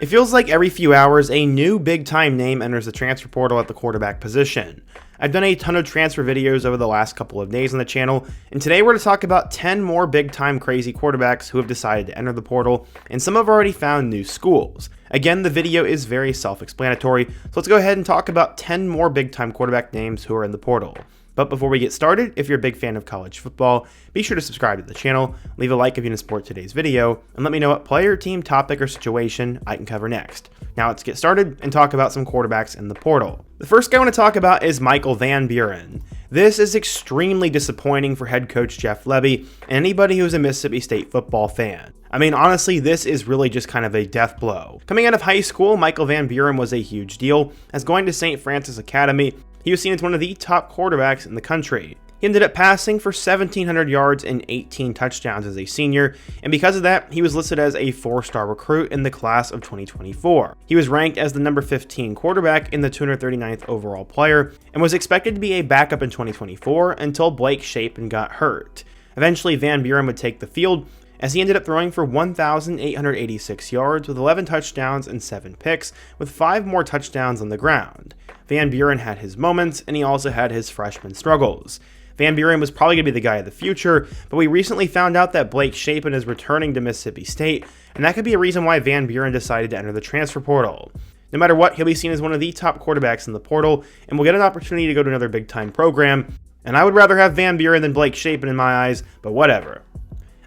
It feels like every few hours, a new big-time name enters the transfer portal at the quarterback position. I've done a ton of transfer videos over the last couple of days on the channel, and today we're going to talk about 10 more big-time crazy quarterbacks who have decided to enter the portal, and some have already found new schools. Again, the video is very self-explanatory, so let's go ahead and talk about 10 more big-time quarterback names who are in the portal. But before we get started, if you're a big fan of college football, be sure to subscribe to the channel, leave a like if you want to support today's video, and let me know what player, team, topic, or situation I can cover next. Now let's get started and talk about some quarterbacks in the portal. The first guy I want to talk about is Michael Van Buren. This is extremely disappointing for head coach Jeff Lebby and anybody who's a Mississippi State football fan. I mean, honestly, this is really just kind of a death blow. Coming out of high school, Michael Van Buren was a huge deal, as going to St. Francis Academy, he was seen as one of the top quarterbacks in the country. He ended up passing for 1,700 yards and 18 touchdowns as a senior, and because of that, he was listed as a 4-star recruit in the class of 2024. He was ranked as the number 15 quarterback in the 239th overall player, and was expected to be a backup in 2024 until Blake Shapen got hurt. Eventually, Van Buren would take the field, as he ended up throwing for 1,886 yards with 11 touchdowns and 7 picks, with 5 more touchdowns on the ground. Van Buren had his moments, and he also had his freshman struggles. Van Buren was probably going to be the guy of the future, but we recently found out that Blake Shapen is returning to Mississippi State, and that could be a reason why Van Buren decided to enter the transfer portal. No matter what, he'll be seen as one of the top quarterbacks in the portal, and will get an opportunity to go to another big-time program, and I would rather have Van Buren than Blake Shapen in my eyes, but whatever.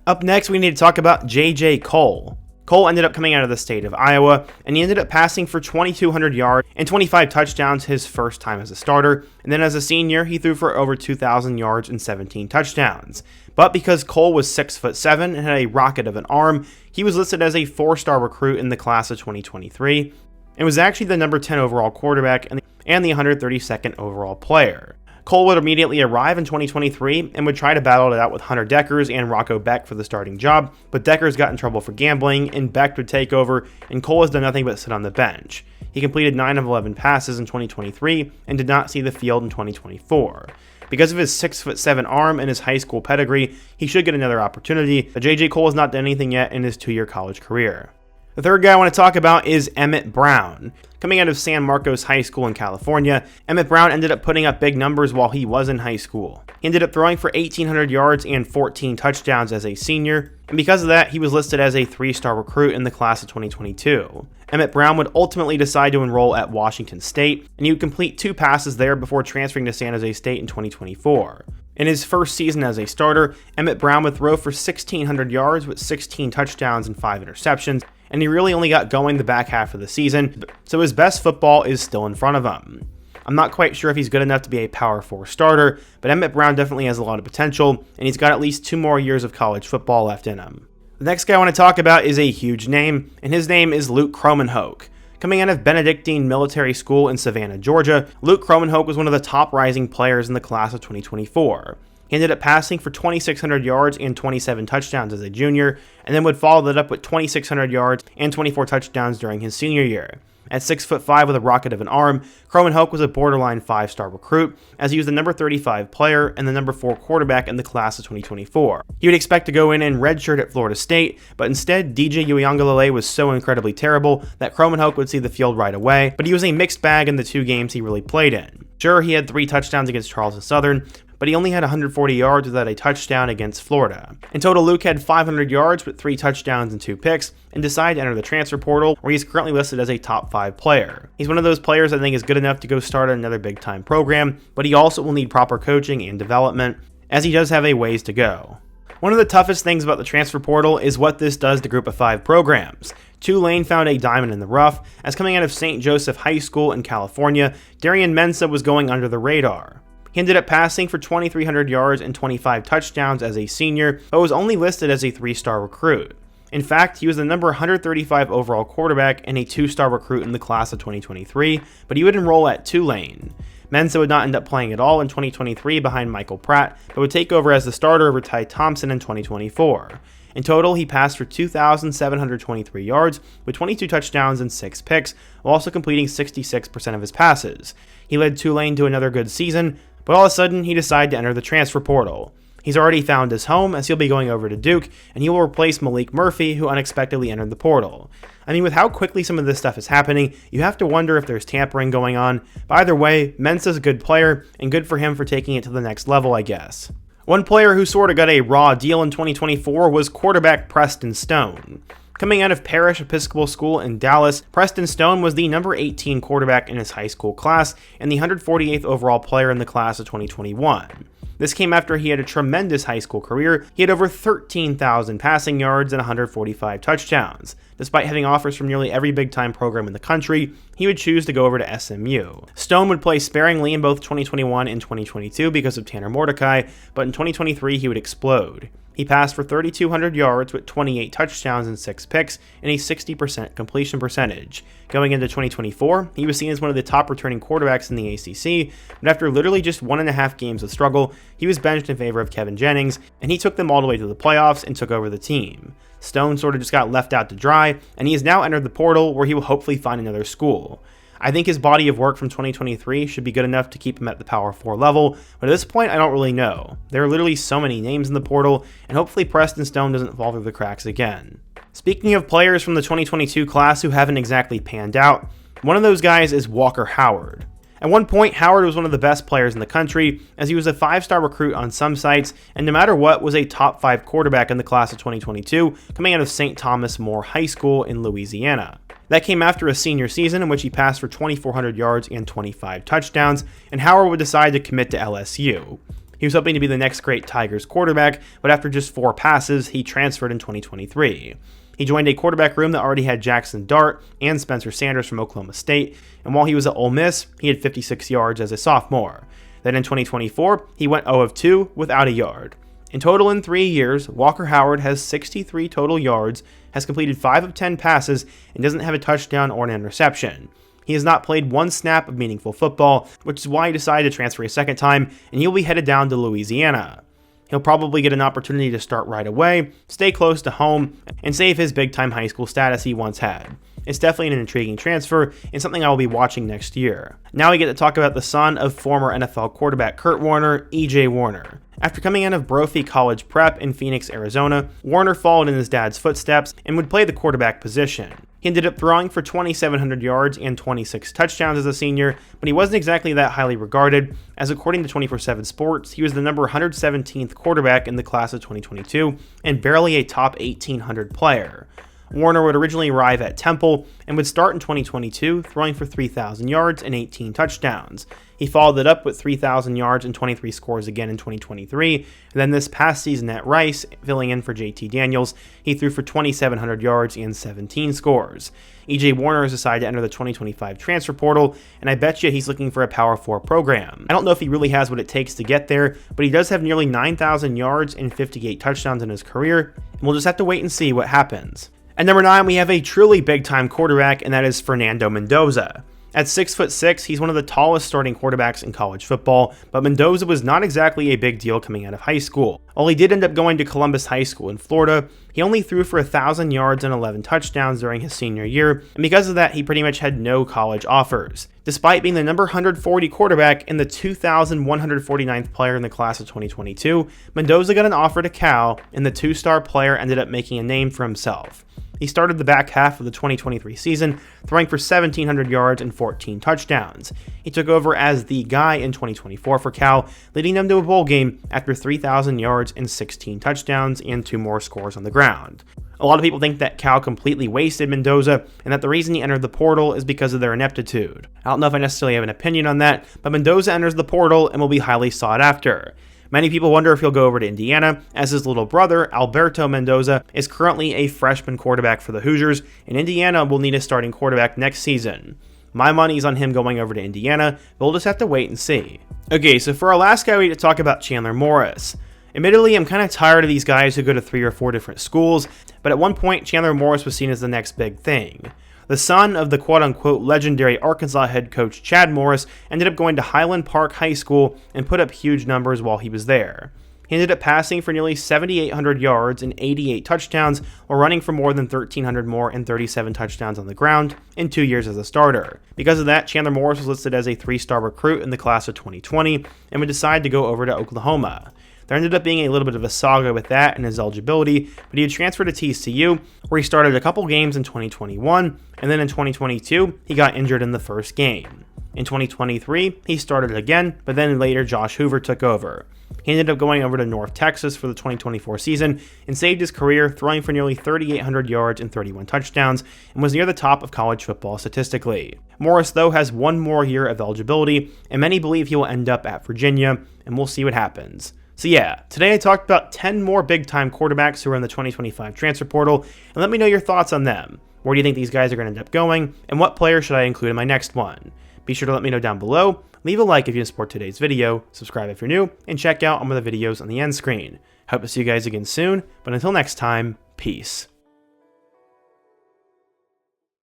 Up next, we need to talk about J.J. Kohl. Kohl ended up coming out of the state of Iowa, and he ended up passing for 2,200 yards and 25 touchdowns his first time as a starter, and then as a senior, he threw for over 2,000 yards and 17 touchdowns. But because Kohl was 6'7" and had a rocket of an arm, he was listed as a 4-star recruit in the class of 2023, and was actually the number 10 overall quarterback and the 132nd overall player. Kohl would immediately arrive in 2023 and would try to battle it out with Hunter Deckers and Rocco Beck for the starting job, but Deckers got in trouble for gambling, and Beck would take over, and Kohl has done nothing but sit on the bench. He completed 9 of 11 passes in 2023 and did not see the field in 2024. Because of his 6'7" arm and his high school pedigree, he should get another opportunity, but J.J. Kohl has not done anything yet in his 2-year college career. The third guy I want to talk about is Emmett Brown. Coming out of San Marcos High School in California, Emmett Brown ended up putting up big numbers while he was in high school. He ended up throwing for 1,800 yards and 14 touchdowns as a senior, and because of that, he was listed as a 3-star recruit in the class of 2022. Emmett Brown would ultimately decide to enroll at Washington State, and he would complete 2 passes there before transferring to San Jose State in 2024. In his first season as a starter, Emmett Brown would throw for 1,600 yards with 16 touchdowns and 5 interceptions, and he really only got going the back half of the season, so his best football is still in front of him. I'm not quite sure if he's good enough to be a Power 4 starter, but Emmett Brown definitely has a lot of potential, and he's got at least 2 more years of college football left in him. The next guy I want to talk about is a huge name, and his name is Luke Kromenhoek. Coming out of Benedictine Military School in Savannah, Georgia, Luke Kromenhoek was one of the top rising players in the class of 2024. He ended up passing for 2,600 yards and 27 touchdowns as a junior, and then would follow that up with 2,600 yards and 24 touchdowns during his senior year. At 6'5" with a rocket of an arm, Kromenhoek was a borderline 5-star recruit, as he was the number 35 player and the number 4 quarterback in the class of 2024. He would expect to go in and redshirt at Florida State, but instead DJ Uiagalelei was so incredibly terrible that Kromenhoek would see the field right away, but he was a mixed bag in the 2 games he really played in. Sure, he had 3 touchdowns against Charleston Southern, but he only had 140 yards without a touchdown against Florida. In total, Luke had 500 yards with 3 touchdowns and 2 picks, and decided to enter the transfer portal, where he's currently listed as a top 5 player. He's one of those players I think is good enough to go start at another big-time program, but he also will need proper coaching and development, as he does have a ways to go. One of the toughest things about the transfer portal is what this does to Group of 5 programs. Tulane found a diamond in the rough, as coming out of St. Joseph High School in California, Darian Mensah was going under the radar. He ended up passing for 2,300 yards and 25 touchdowns as a senior, but was only listed as a 3-star recruit. In fact, he was the number 135 overall quarterback and a 2-star recruit in the class of 2023, but he would enroll at Tulane. Mensah would not end up playing at all in 2023 behind Michael Pratt, but would take over as the starter over Ty Thompson in 2024. In total, he passed for 2,723 yards with 22 touchdowns and 6 picks, while also completing 66% of his passes. He led Tulane to another good season, but all of a sudden, he decided to enter the transfer portal. He's already found his home, as he'll be going over to Duke, and he will replace Malik Murphy, who unexpectedly entered the portal. I mean, with how quickly some of this stuff is happening, you have to wonder if there's tampering going on, but either way, Mensah's a good player, and good for him for taking it to the next level, I guess. One player who sort of got a raw deal in 2024 was quarterback Preston Stone. Coming out of Parish Episcopal School in Dallas, Preston Stone was the number 18 quarterback in his high school class and the 148th overall player in the class of 2021. This came after he had a tremendous high school career. He had over 13,000 passing yards and 145 touchdowns. Despite having offers from nearly every big-time program in the country, he would choose to go over to SMU. Stone would play sparingly in both 2021 and 2022 because of Tanner Mordecai, but in 2023 he would explode. He passed for 3,200 yards with 28 touchdowns and 6 picks and a 60% completion percentage. Going into 2024, he was seen as one of the top returning quarterbacks in the ACC, but after literally just 1.5 games of struggle, he was benched in favor of Kevin Jennings, and he took them all the way to the playoffs and took over the team. Stone sort of just got left out to dry, and he has now entered the portal where he will hopefully find another school. I think his body of work from 2023 should be good enough to keep him at the Power 4 level, but at this point I don't really know. There are literally so many names in the portal, and hopefully Preston Stone doesn't fall through the cracks again. Speaking of players from the 2022 class who haven't exactly panned out, one of those guys is Walker Howard. At one point, Howard was one of the best players in the country, as he was a 5-star recruit on some sites, and no matter what, was a top 5 quarterback in the class of 2022, coming out of St. Thomas More High School in Louisiana. That came after a senior season in which he passed for 2,400 yards and 25 touchdowns, and Howard would decide to commit to LSU. He was hoping to be the next great Tigers quarterback, but after just 4 passes, he transferred in 2023. He joined a quarterback room that already had Jackson Dart and Spencer Sanders from Oklahoma State, and while he was at Ole Miss, he had 56 yards as a sophomore. Then in 2024, he went 0 of 2 without a yard. In total in 3 years, Walker Howard has 63 total yards, has completed 5 of 10 passes, and doesn't have a touchdown or an interception. He has not played one snap of meaningful football, which is why he decided to transfer a second time, and he'll be headed down to Louisiana. He'll probably get an opportunity to start right away, stay close to home, and save his big-time high school status he once had. It's definitely an intriguing transfer and something I will be watching next year. Now we get to talk about the son of former NFL quarterback Kurt Warner, E.J. Warner. After coming out of Brophy College Prep in Phoenix, Arizona, Warner followed in his dad's footsteps and would play the quarterback position. He ended up throwing for 2,700 yards and 26 touchdowns as a senior, but he wasn't exactly that highly regarded, as according to 24/7 Sports, he was the number 117th quarterback in the class of 2022 and barely a top 1,800 player. Warner would originally arrive at Temple and would start in 2022, throwing for 3,000 yards and 18 touchdowns. He followed it up with 3,000 yards and 23 scores again in 2023, and then this past season at Rice, filling in for JT Daniels, he threw for 2,700 yards and 17 scores. E.J. Warner has decided to enter the 2025 transfer portal, and I bet you he's looking for a Power 4 program. I don't know if he really has what it takes to get there, but he does have nearly 9,000 yards and 58 touchdowns in his career, and we'll just have to wait and see what happens. At number 9, we have a truly big-time quarterback, and that is Fernando Mendoza. At 6'6", he's one of the tallest starting quarterbacks in college football, but Mendoza was not exactly a big deal coming out of high school. While he did end up going to Columbus High School in Florida, he only threw for 1,000 yards and 11 touchdowns during his senior year, and because of that, he pretty much had no college offers. Despite being the number 140 quarterback and the 2,149th player in the class of 2022, Mendoza got an offer to Cal, and the 2-star player ended up making a name for himself. He started the back half of the 2023 season, throwing for 1,700 yards and 14 touchdowns. He took over as the guy in 2024 for Cal, leading them to a bowl game after 3,000 yards and 16 touchdowns and 2 more scores on the ground. A lot of people think that Cal completely wasted Mendoza, and that the reason he entered the portal is because of their ineptitude. I don't know if I necessarily have an opinion on that, but Mendoza enters the portal and will be highly sought after. Many people wonder if he'll go over to Indiana, as his little brother, Alberto Mendoza, is currently a freshman quarterback for the Hoosiers, and Indiana will need a starting quarterback next season. My money's on him going over to Indiana, but we'll just have to wait and see. Okay, so for our last guy, we need to talk about Chandler Morris. Admittedly, I'm kind of tired of these guys who go to 3 or 4 different schools, but at one point, Chandler Morris was seen as the next big thing. The son of the quote-unquote legendary Arkansas head coach Chad Morris ended up going to Highland Park High School and put up huge numbers while he was there. He ended up passing for nearly 7,800 yards and 88 touchdowns while running for more than 1,300 more and 37 touchdowns on the ground in 2 years as a starter. Because of that, Chandler Morris was listed as a 3-star recruit in the class of 2020 and would decide to go over to Oklahoma. There ended up being a little bit of a saga with that and his eligibility, but he had transferred to TCU, where he started a couple games in 2021, and then in 2022, he got injured in the first game. In 2023, he started again, but then later Josh Hoover took over. He ended up going over to North Texas for the 2024 season and saved his career, throwing for nearly 3,800 yards and 31 touchdowns, and was near the top of college football statistically. Morris, though, has one more year of eligibility, and many believe he will end up at Virginia, and we'll see what happens. So yeah, today I talked about 10 more big-time quarterbacks who are in the 2025 transfer portal, and let me know your thoughts on them. Where do you think these guys are going to end up going, and what player should I include in my next one? Be sure to let me know down below, leave a like if you support today's video, subscribe if you're new, and check out all of the videos on the end screen. Hope to see you guys again soon, but until next time, peace.